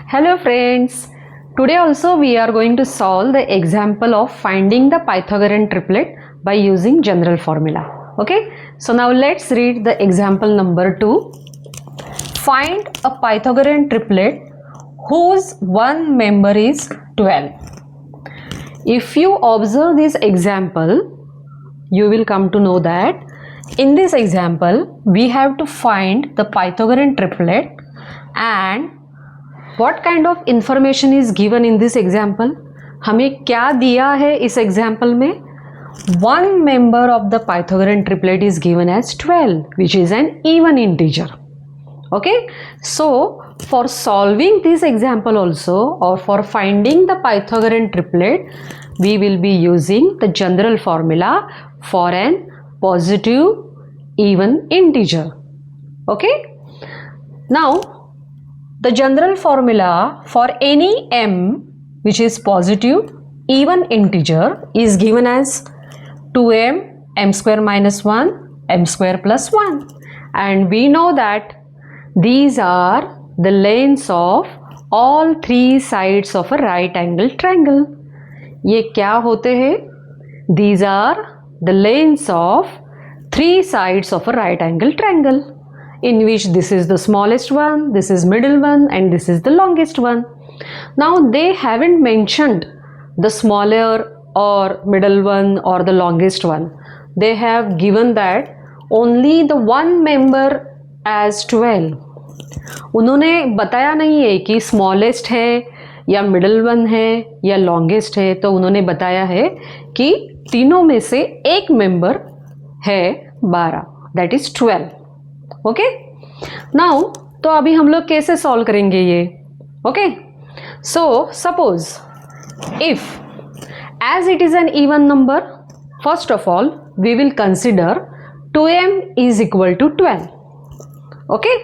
Hello friends, today also we are going to solve the example of finding the Pythagorean triplet by using general formula. Okay, so now let's read the example number 2. Find a Pythagorean triplet whose one member is 12. If you observe this example, you will come to know that in this example we have to find the Pythagorean triplet and what kind of information is given in this example. हमें क्या दिया है इस example में? One member of the Pythagorean triplet is given as 12, which is an even integer. Okay, so for solving this example also, or for finding the Pythagorean triplet, we will be using the general formula for an positive even integer. Okay, now the general formula for any m which is positive even integer is given as 2m m square minus 1 m square plus 1, and we know that these are the lanes of all three sides of a right angle triangle. ये क्या होते हैं? These are the lanes of three sides of a right angle triangle, in which this is the smallest one, this is middle one, and this is the longest one. Now they haven't mentioned the smaller or middle one or the longest one. They have given that only the one member as 12. उन्होंने बताया नहीं है कि smallest है या middle one है या longest है, तो उन्होंने बताया है कि तीनों में से एक member है 12, that is 12. ओके नाउ तो अभी हम लोग कैसे सॉल्व करेंगे ये? Okay so suppose if as it is an even number, first of all we will consider 2m is equal to 12. Okay,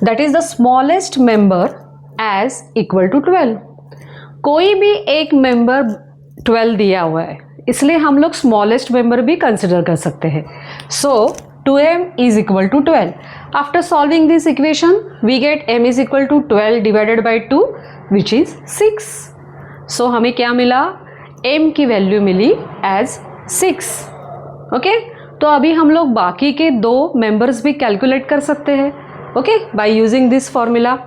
that is the smallest member as equal to 12. कोई भी एक मेंबर 12 दिया हुआ है, इसलिए हम लोग स्मॉलेस्ट मेंबर भी कंसिडर कर सकते हैं. सो 2m is equal to 12. After solving this equation, we get m is equal to 12 divided by 2, which is 6. So हमें क्या मिला? m की वैल्यू मिली as 6. ओके, तो अभी हम लोग बाकी के दो मेंबर्स भी कैलकुलेट कर सकते हैं. Okay, by using this formula.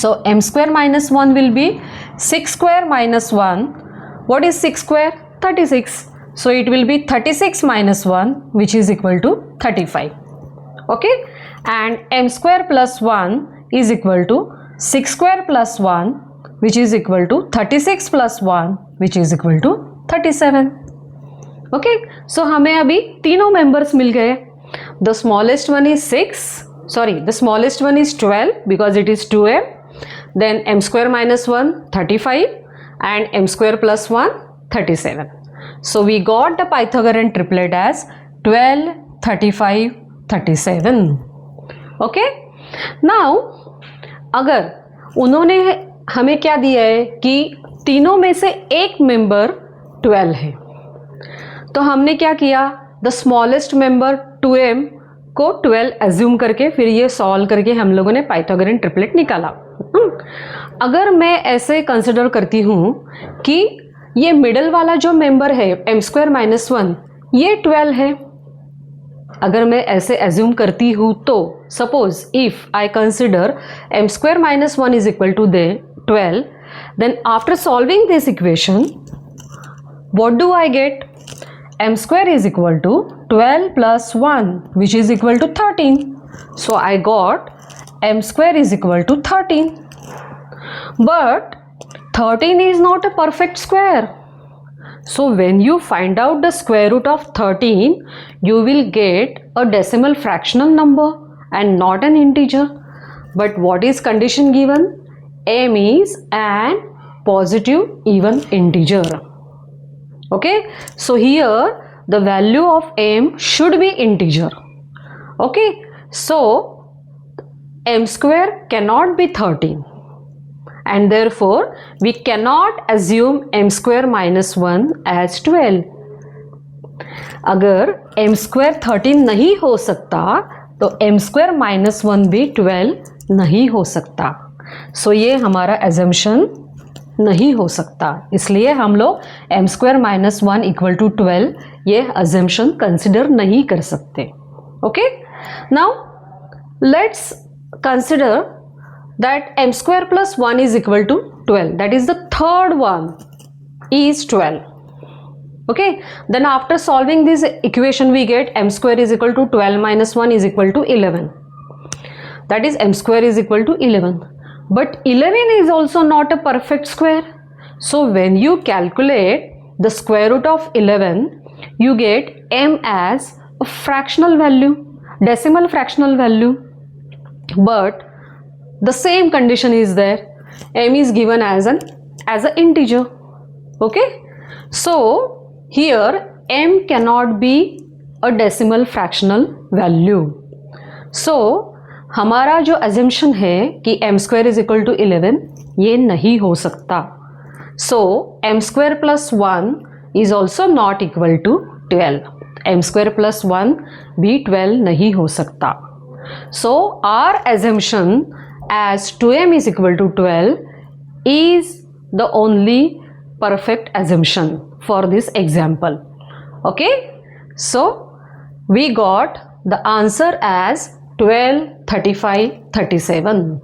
So m square minus 1 will be 6 square minus 1. What is 6 square? 36. So it will be 36 minus 1, which is equal to 35. Okay, and m square plus 1 is equal to 6 square plus 1, which is equal to 36 plus 1, which is equal to 37. Okay, so हमें अभी तीनों members मिल गए. The smallest one is 6. Sorry, the smallest one is 12 because it is 2m. Then m square minus 1 35 and m square plus 1 37. So we got the Pythagorean triplet as 12, 35, 37. Okay? Now अगर उन्होंने हमें क्या दिया है कि तीनों में से एक मेंबर 12 है, तो हमने क्या किया? द स्मॉलेस्ट मेंबर 2m को 12 एज्यूम करके फिर ये सॉल्व करके हम लोगों ने पाइथागोरियन ट्रिपलेट निकाला. अगर मैं ऐसे कंसिडर करती हूँ कि ये मिडल वाला जो मेंबर है m स्क्वायर माइनस 1, ये 12 है. अगर मैं ऐसे एज्यूम करती हूँ तो suppose if I consider m square minus 1 is equal to 12, then after solving this equation what do I get? m square is equal to 12 plus 1, which is equal to 13. So I got m square is equal to 13. But 13 is not a perfect square. So when you find out the square root of 13, you will get a decimal fractional number and not an integer. But what is condition given? M is an positive even integer. Okay, so here the value of m should be integer. Okay, so m square cannot be 13. And therefore we cannot assume m square minus 1 as 12. अगर m square 13 नहीं हो सकता तो m square minus 1 भी 12 नहीं हो सकता. सो ये हमारा एजम्पशन नहीं हो सकता, इसलिए हम लोग M square minus 1 equal to 12 ये एजम्पशन कंसिडर नहीं कर सकते. Okay, now let's consider that M square plus 1 is equal to 12, that is the third one is 12. Okay, then after solving this equation we get m square is equal to 12 minus 1 is equal to 11, that is m square is equal to 11. But 11 is also not a perfect square, so when you calculate the square root of 11 you get m as a fractional value, decimal fractional value, but the same condition is there, m is given as an integer. Okay, so here m cannot be a decimal fractional value. So हमारा जो assumption है कि m square is equal to 11 ये नहीं हो सकता. So m square plus 1 is also not equal to 12. m square plus 1 भी 12 नहीं हो सकता. So our assumption as 2m is equal to 12 is the only perfect assumption for this example. Okay, so we got the answer as 12, 35, 37.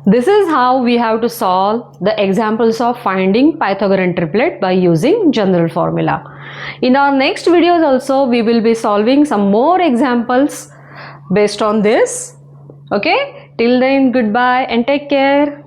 This is how we have to solve the examples of finding Pythagorean triplet by using general formula. In our next videos also we will be solving some more examples based on this. Okay, till then goodbye and take care.